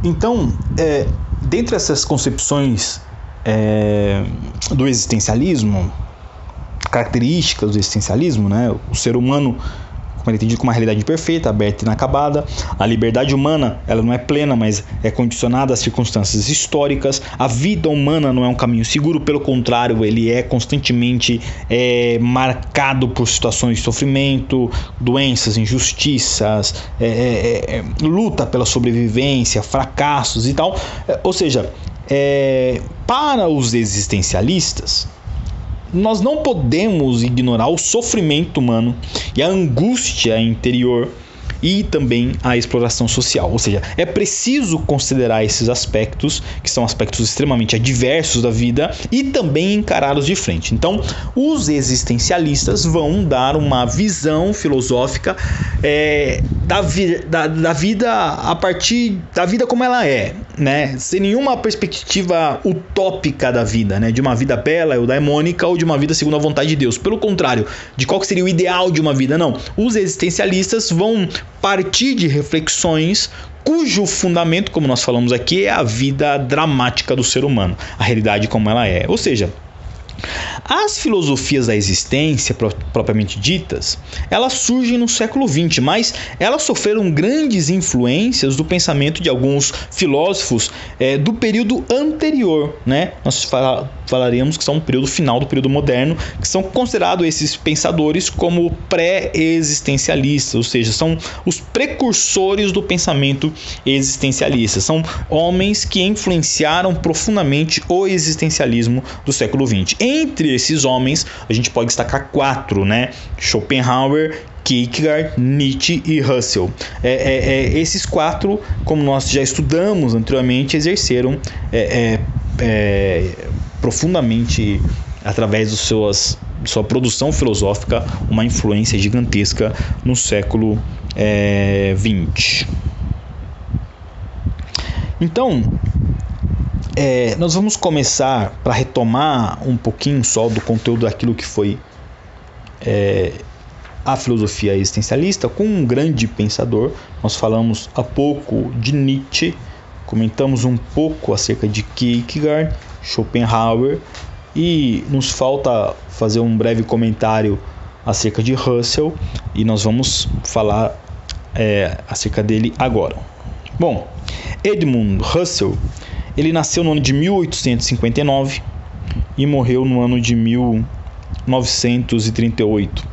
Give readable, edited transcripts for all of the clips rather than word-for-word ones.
Então, dentre essas concepções do existencialismo, características do existencialismo, né, o ser humano, como ele é entendido como uma realidade perfeita, aberta e inacabada. A liberdade humana, ela não é plena, mas é condicionada às circunstâncias históricas. A vida humana não é um caminho seguro, pelo contrário, ele é constantemente marcado por situações de sofrimento, doenças, injustiças, luta pela sobrevivência, fracassos e tal. Ou seja, para os existencialistas, nós não podemos ignorar o sofrimento humano e a angústia interior e também a exploração social. Ou seja, é preciso considerar esses aspectos, que são aspectos extremamente adversos da vida, e também encará-los de frente. Então, os existencialistas vão dar uma visão filosófica da vida a partir da vida como ela é, né? Sem nenhuma perspectiva utópica da vida, né? De uma vida bela, eudaimônica, ou de uma vida segundo a vontade de Deus. Pelo contrário, de qual que seria o ideal de uma vida, não. Os existencialistas vão partir de reflexões cujo fundamento, como nós falamos aqui, é a vida dramática do ser humano, a realidade como ela é. Ou seja, as filosofias da existência, propriamente ditas, elas surgem no século XX, mas elas sofreram grandes influências do pensamento de alguns filósofos do período anterior, né? Nós falaremos que são um período final do período moderno, que são considerados esses pensadores como pré-existencialistas, ou seja, são os precursores do pensamento existencialista. São homens que influenciaram profundamente o existencialismo do século XX. Entre esses homens, a gente pode destacar 4, né? Schopenhauer, Kierkegaard, Nietzsche e Russell. Esses 4, como nós já estudamos anteriormente, exerceram profundamente, através de sua produção filosófica, uma influência gigantesca no século XX. Então, nós vamos começar, para retomar um pouquinho só do conteúdo daquilo que foi a filosofia existencialista, com um grande pensador. Nós falamos há pouco de Nietzsche, comentamos um pouco acerca de Kierkegaard, Schopenhauer, e nos falta fazer um breve comentário acerca de Russell, e nós vamos falar acerca dele agora. Bom, Edmund Russell, ele nasceu no ano de 1859 e morreu no ano de 1938.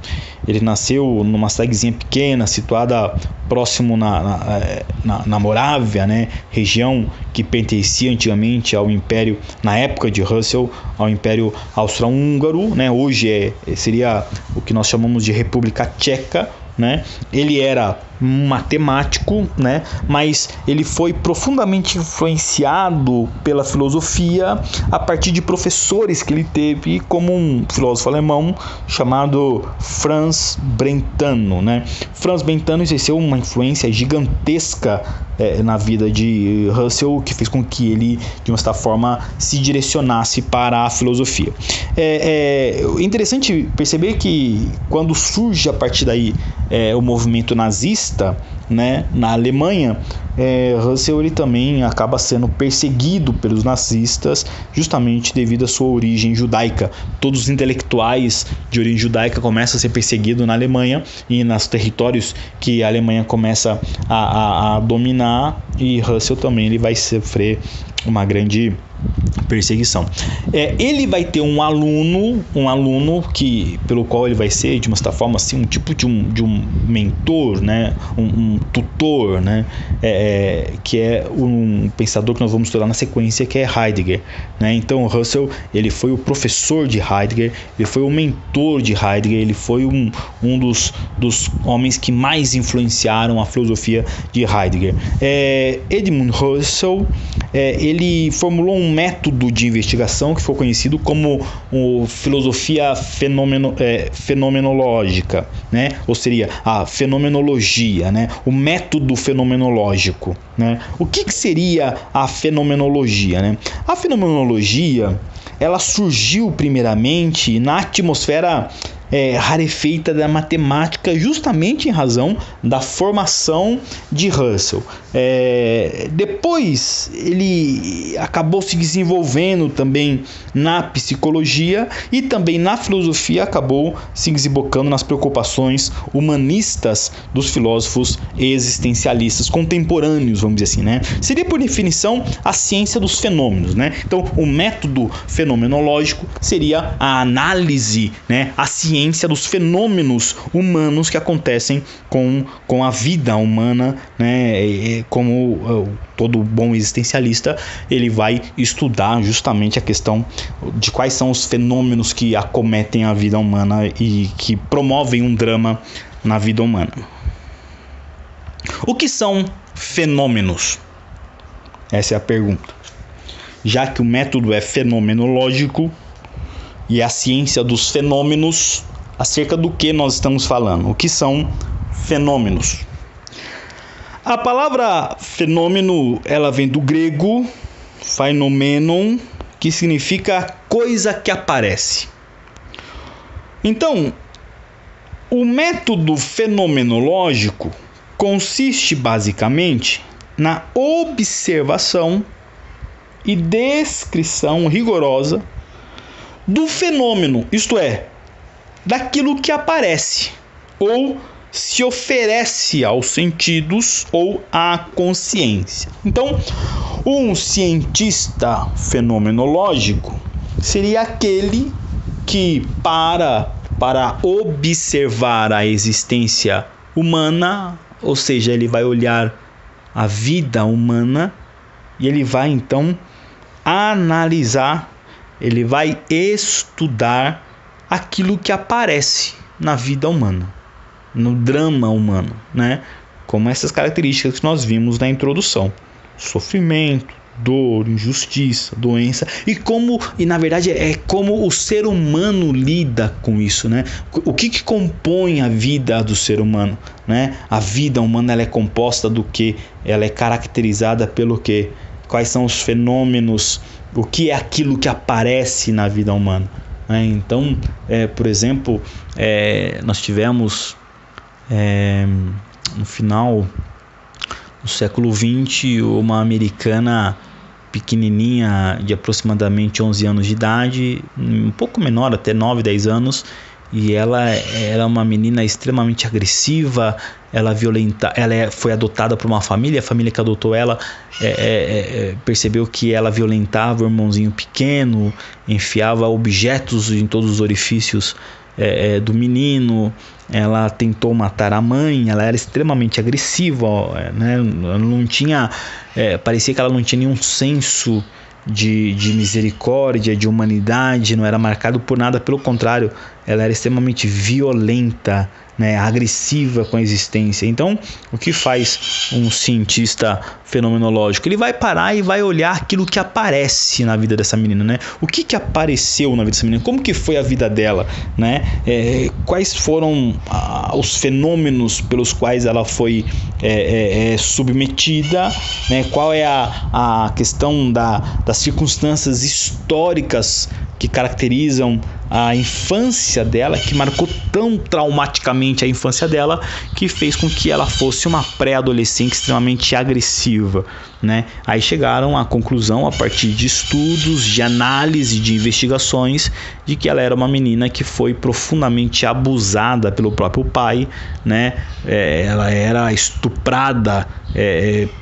Ele nasceu numa cidadezinha pequena, situada próximo na Morávia, né? Região que pertencia antigamente ao Império, na época de Russell, ao Império Austro-Húngaro, né? Hoje seria o que nós chamamos de República Tcheca, né? Ele era matemático, né? Mas ele foi profundamente influenciado pela filosofia a partir de professores que ele teve, como um filósofo alemão chamado Franz Brentano, né? Franz Brentano exerceu uma influência gigantesca na vida de Russell, que fez com que ele, de uma certa forma, se direcionasse para a filosofia. É interessante perceber que quando surge a partir daí o movimento nazista, né, na Alemanha, Russell ele também acaba sendo perseguido pelos nazistas, justamente devido à sua origem judaica. Todos os intelectuais de origem judaica começam a ser perseguidos na Alemanha e nos territórios que a Alemanha começa a dominar, e Russell também ele vai sofrer uma grande perseguição. Ele vai ter um aluno que, pelo qual ele vai ser, de uma certa forma, assim, um tipo de um mentor, né? um tutor, né? Que é um pensador que nós vamos estudar na sequência, que é Heidegger, né? Então Russell ele foi o professor de Heidegger, ele foi o mentor de Heidegger, ele foi um dos homens que mais influenciaram a filosofia de Heidegger. Edmund Russell ele formulou um método de investigação que foi conhecido como filosofia fenomenológica, né? Ou seria a fenomenologia, né? O método fenomenológico, né? O que seria a fenomenologia, né? A fenomenologia ela surgiu primeiramente na atmosfera rarefeita da matemática, justamente em razão da formação de Russell. Depois ele acabou se desenvolvendo também na psicologia e também na filosofia, acabou se desembocando nas preocupações humanistas dos filósofos existencialistas contemporâneos, vamos dizer assim, né? Seria, por definição, a ciência dos fenômenos, né? Então, o método fenomenológico seria a análise, né? A ciência dos fenômenos humanos que acontecem com a vida humana, né? Como todo bom existencialista, ele vai estudar justamente a questão de quais são os fenômenos que acometem a vida humana e que promovem um drama na vida humana. O que são fenômenos? Essa é a pergunta. Já que o método é fenomenológico e a ciência dos fenômenos, acerca do que nós estamos falando? O que são fenômenos? A palavra fenômeno, ela vem do grego phainomênon, que significa coisa que aparece. Então, o método fenomenológico consiste basicamente na observação e descrição rigorosa do fenômeno, isto é, daquilo que aparece ou se oferece aos sentidos ou à consciência. Então, um cientista fenomenológico seria aquele que, para observar a existência humana, ou seja, ele vai olhar a vida humana e ele vai então analisar, ele vai estudar aquilo que aparece na vida humana, no drama humano, né? Como essas características que nós vimos na introdução: sofrimento, dor, injustiça, doença, e na verdade é como o ser humano lida com isso, né? O que compõe a vida do ser humano, né? A vida humana, ela é composta do que? Ela é caracterizada pelo que? Quais são os fenômenos? O que é aquilo que aparece na vida humana, né? Então, por exemplo, nós tivemos no final do século XX, uma americana pequenininha de aproximadamente 11 anos de idade, um pouco menor, até 9, 10 anos, e ela era uma menina extremamente agressiva. Ela foi adotada por uma família, a família que adotou ela percebeu que ela violentava o irmãozinho pequeno, enfiava objetos em todos os orifícios do menino. Ela tentou matar a mãe, ela era extremamente agressiva, né? Ela não tinha, parecia que ela não tinha nenhum senso de misericórdia, de humanidade, não era marcado por nada, pelo contrário, ela era extremamente violenta, né, agressiva com a existência. Então, o que faz um cientista fenomenológico? Ele vai parar e vai olhar aquilo que aparece na vida dessa menina, né? O que apareceu na vida dessa menina? Como que foi a vida dela, né? Quais foram os fenômenos pelos quais ela foi submetida, né? Qual é a questão das circunstâncias históricas que caracterizam a infância dela, que marcou tão traumaticamente a infância dela, que fez com que ela fosse uma pré-adolescente extremamente agressiva, né? Aí chegaram à conclusão, a partir de estudos, de análise, de investigações, de que ela era uma menina que foi profundamente abusada pelo próprio pai, né? Ela era estuprada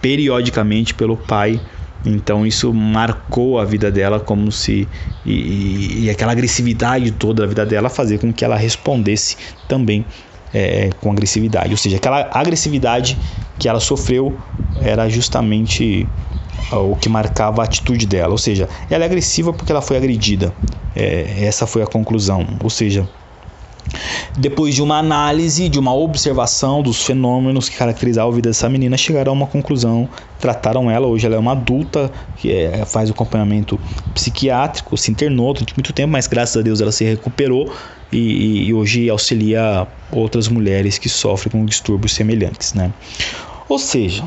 periodicamente pelo pai. Então isso marcou a vida dela, como se e aquela agressividade toda da vida dela fazia com que ela respondesse também com agressividade. Ou seja, aquela agressividade que ela sofreu era justamente o que marcava a atitude dela. Ou seja, ela é agressiva porque ela foi agredida. Essa foi a conclusão. Ou seja, depois de uma análise, de uma observação dos fenômenos que caracterizavam a vida dessa menina, chegaram a uma conclusão, trataram ela. Hoje ela é uma adulta que faz o acompanhamento psiquiátrico, se internou durante muito tempo, mas graças a Deus ela se recuperou e hoje auxilia outras mulheres que sofrem com distúrbios semelhantes, né? Ou seja,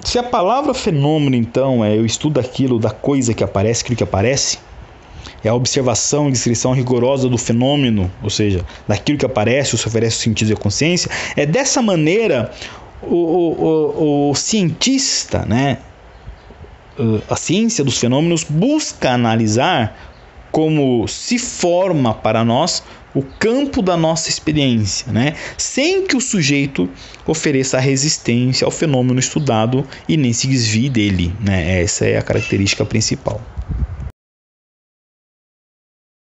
se a palavra fenômeno, então, eu estudo aquilo da coisa que aparece, aquilo que aparece, é a observação e descrição rigorosa do fenômeno, ou seja, daquilo que aparece ou se oferece o sentido da consciência. É dessa maneira o cientista, né, a ciência dos fenômenos busca analisar como se forma para nós o campo da nossa experiência, né? Sem que o sujeito ofereça resistência ao fenômeno estudado e nem se desvie dele, né? Essa é a característica principal.